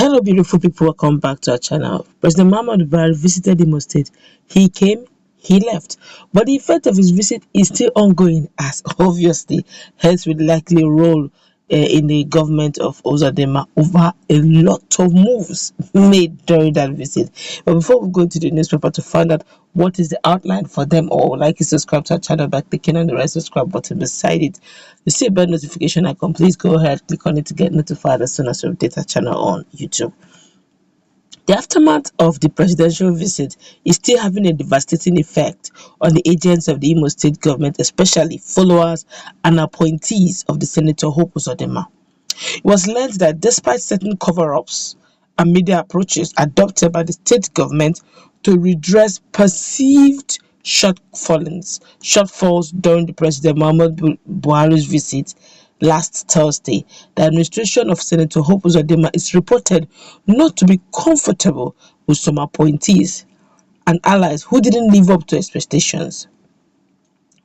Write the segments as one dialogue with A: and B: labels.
A: Hello, beautiful people. Welcome back to our channel. President Muhammadu Buhari visited Imo State. He came, he left. But the effect of his visit is still ongoing, as obviously heads will likely roll in the government of Uzodinma over a lot of moves made during that visit. But before we go to the newspaper to find out what is the outline for them, or like you subscribe to our channel by clicking on the red subscribe button beside it. You see a bell notification icon, please go ahead, click on it to get notified as soon as we update our channel on YouTube. The aftermath of the presidential visit is still having a devastating effect on the agents of the Imo State government, especially followers and appointees of the Senator Hope Uzodinma. It was learned that despite certain cover-ups and media approaches adopted by the state government to redress perceived shortfalls during the President Muhammadu Buhari's visit last Thursday, the administration of Senator Hope Uzodinma is reported not to be comfortable with some appointees and allies who didn't live up to expectations.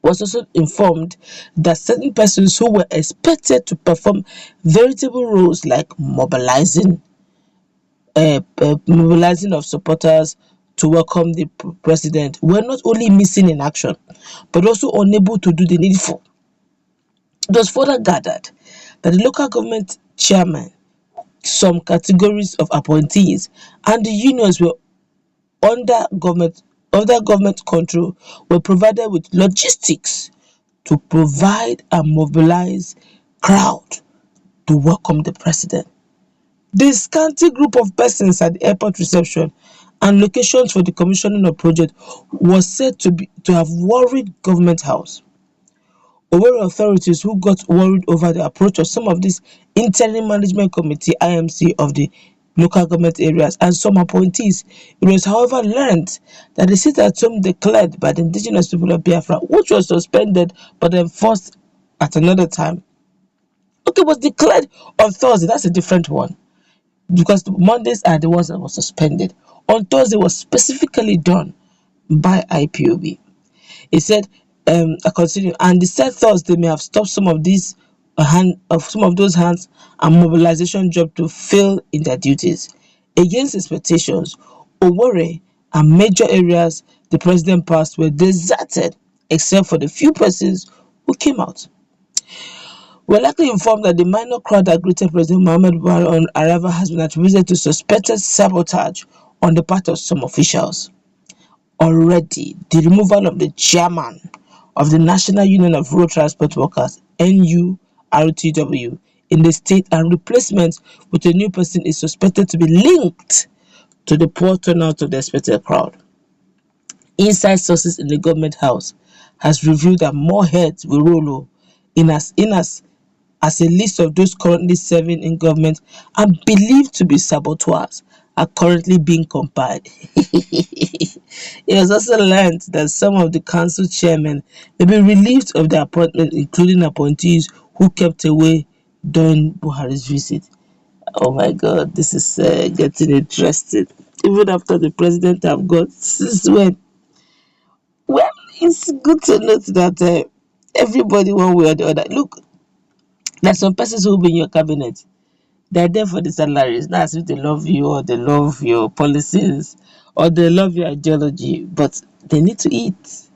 A: Was also informed that certain persons who were expected to perform veritable roles like mobilizing of supporters to welcome the president were not only missing in action, but also unable to do the needful. It was further gathered that the local government chairman, some categories of appointees, and the unions were under government control were provided with logistics to provide and mobilize crowd to welcome the president. The scanty group of persons at the airport reception and locations for the commissioning of project was said to have worried government house. Owerri authorities, who got worried over the approach of some of this interim management committee IMC of the local government areas and some appointees, it was however learned that the sit at home declared by the indigenous people of Biafra, which was suspended but enforced at another time, was declared on Thursday. That's a different one, because Mondays are the ones that were suspended. On Thursday was specifically done by IPOB. It said, I continue, and the said Thursday may have stopped some of those hands and mobilization job to fail in their duties. Against expectations, Owerri and major areas the president passed were deserted except for the few persons who came out. We're likely informed that the minor crowd that greeted President Muhammadu Buhari on arrival has been attributed to suspected sabotage on the part of some officials. Already, the removal of the chairman of the National Union of Road Transport Workers, NURTW, in the state and replacement with a new person is suspected to be linked to the poor turnout of the expected crowd. Inside sources in the government house has revealed that more heads will roll in as a list of those currently serving in government and believed to be saboteurs are currently being compiled. It was also learned that some of the council chairmen may be relieved of their appointment, including appointees who kept away during Buhari's visit. Oh my God, this is getting interesting. Even after the president have got since when? Well, it's good to note that everybody, one way or the other, look, there's some persons who will be in your cabinet. They're there for the salaries, not as if they love you or they love your policies or they love your ideology, but they need to eat,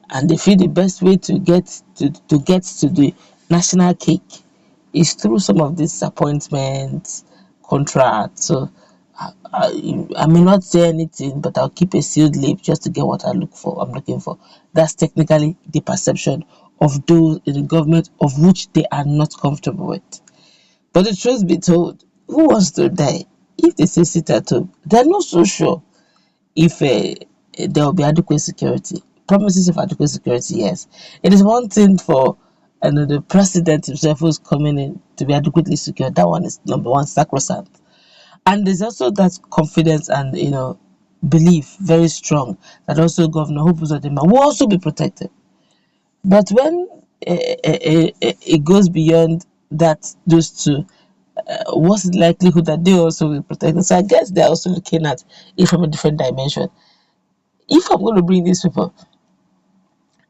A: and they feel the best way to get to the national cake is through some of these appointments, contracts. So I may not say anything, but I'll keep a sealed lip just to get what I'm looking for. That's technically the perception of those in the government of which they are not comfortable with. But the truth be told, who wants to die? If they say sit at home, they're not so sure if there will be adequate security. Promises of adequate security, yes. It is one thing for the president himself who's coming in to be adequately secure. That one is number one, sacrosanct. And there's also that confidence and belief very strong that also Governor Hope Uzodinma will also be protected. But when it goes beyond those two, what's the likelihood that they also will be protected? So I guess they're also looking at it from a different dimension. If I'm going to bring these people,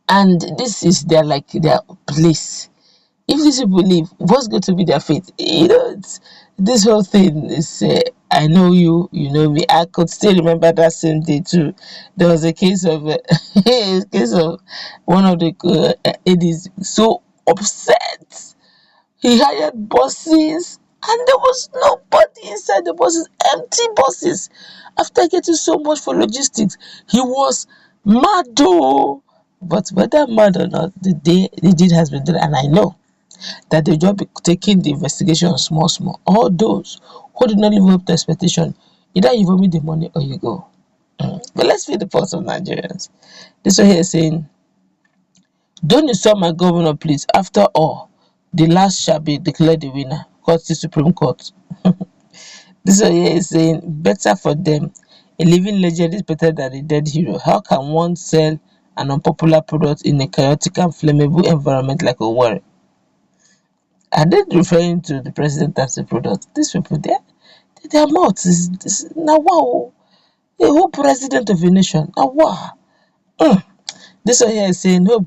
A: and this is their place, if these people leave, what's going to be their fate? This whole thing is I know you, you know me. I could still remember that same day too. There was a case of a case of one of the ladies so upset. He hired buses and there was nobody inside the buses, empty buses. After getting so much for logistics, he was mad though. But whether mad or not, the deed has been done, and I know that they'll just be taking the investigation small, small. All those who did not live up to expectation, either you vomit the money or you go. But let's feel the pulse of Nigerians. This one here is saying, don't insult my governor, please. After all, the last shall be declared the winner. Court the Supreme Court. This one here is saying, better for them. A living legend is better than a dead hero. How can one sell an unpopular product in a chaotic and flammable environment like a war? Are they referring to the president as a product? These people, their mouth is now wow. A whole president of a nation. Now wow. This one here is saying, no,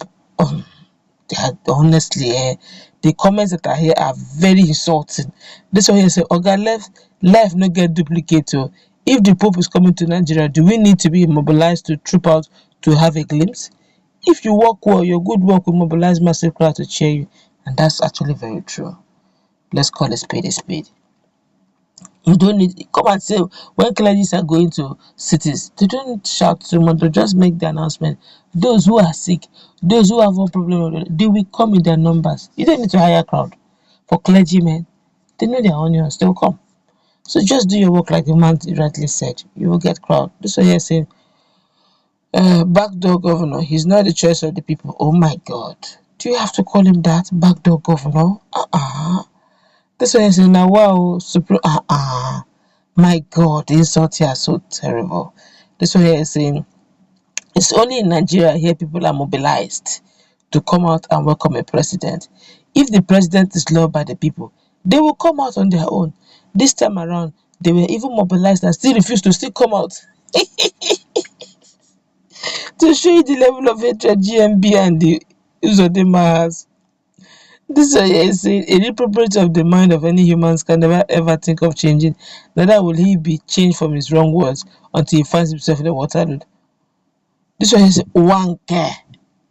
A: honestly, the comments that are here are very insulting. This one here say, Oga, life no get duplicate. Oh. If the Pope is coming to Nigeria, do we need to be mobilized to troop out to have a glimpse? If you work well, your good work will mobilize massive crowd to cheer you. And that's actually very true. Let's call a spade a spade. You don't need come and say when clergies are going to cities, they don't shout too much, they just make the announcement. Those who are sick, those who have one problem, they will come in their numbers. You don't need to hire a crowd. For clergymen, they know their onions, they will come. So just do your work like the man rightly said. You will get crowd. This is what you're saying. Backdoor governor, he's not the choice of the people. Oh my god. Do you have to call him that? Backdoor governor? This one is now wow, super my god, the insults here are so terrible. This one here is saying it's only in Nigeria here people are mobilized to come out and welcome a president. If the president is loved by the people, they will come out on their own. This time around, they were even mobilized and still refused to still come out. To show you the level of hatred GMB and the Uzodinma has. This is a reprobate of the mind of any humans can never ever think of changing. Neither will he be changed from his wrong words until he finds himself in the water. This one is one care.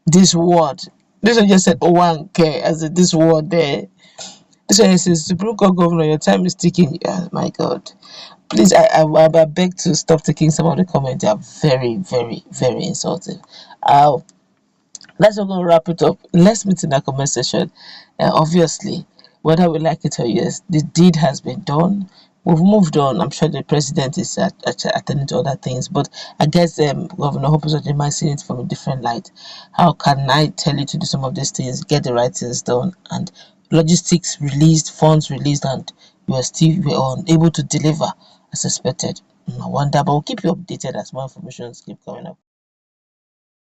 A: This word. This one just said one care as in this word there. This one says Supreme Court Governor, your time is ticking. Oh my god. Please, I beg to stop taking some of the comments. They are very, very, very insulting. Let's go wrap it up. Let's meet in the comment section. Obviously, whether we like it or yes, the deed has been done. We've moved on. I'm sure the president is attending to other things, but I guess Governor Hope Uzodinma is seeing it from a different light. How can I tell you to do some of these things, get the right things done, and logistics released, funds released, and you are still unable to deliver as expected? No wonder, but we'll keep you updated as more information keep coming up.